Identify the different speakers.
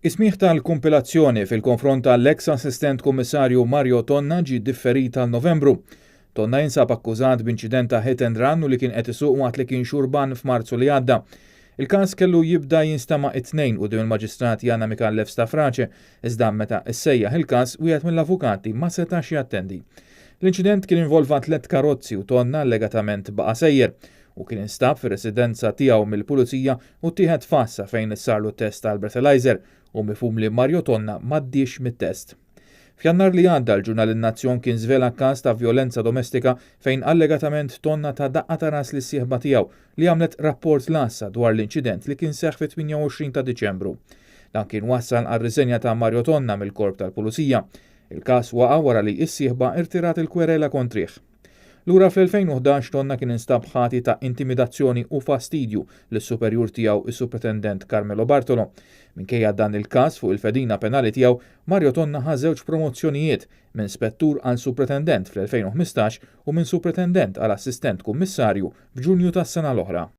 Speaker 1: Ismiħ tal-kumpilazzjoni fil-konfront tal-ex assistent kummissarju Mario Tonna ġie differit għal Novembru. Tonna jinsab akkużat b'inċident ta' hit and run u li kien qed isuq waqt li kien xurban f'Marzu li għadda. Il-każ kellu jibda jinstema' it-tnejn quddiem il-Maġistrat Jana Mikallef Stafrace, iżda meta issejjaħ il-każ wieħed mill-avukati ma setax jattendi. L-inċident kien involva 3 karozzi u Tonna allegatament baqa' sejjer u kien instab fir-residenza tiegħu mill-pulizija u tieħed fassa fejn issarlu test tal-breathalyzer u mifhum li Mario Tonna m'għaddiex mit-test. F'Jannar li għadda l-ġurnal In-Nazzjon kien żvela każ ta' vjolenza domestika fejn allegatament Tonna ta' daqqa ta' ras lis-sieħba tiegħu li għamlet rapport lassa dwar l-inċident li kien seħħ fit-28 ta' Diċembru. Dan kien wassal għar-riżenja ta' Mario Tonna mill-korp tal-Pulizija. Il-każ waqa' wara li s-sieħba irtirat il-kwerela kontrih. Lura fl-2011 Tonna kien instab ħati ta' intimidazzjoni u fastidju lis-superjur tiegħu is-Supretendent Carmelo Bartolo. Minkejja dan il-każ fuq il-fedina penali tiegħu, Mario Tonna ħa żewġ promozzjonijiet minn spettur għal supretendent fl-2015 u minn supretendent għal assistent kummissarju f'Ġunju tas-sena l-oħra.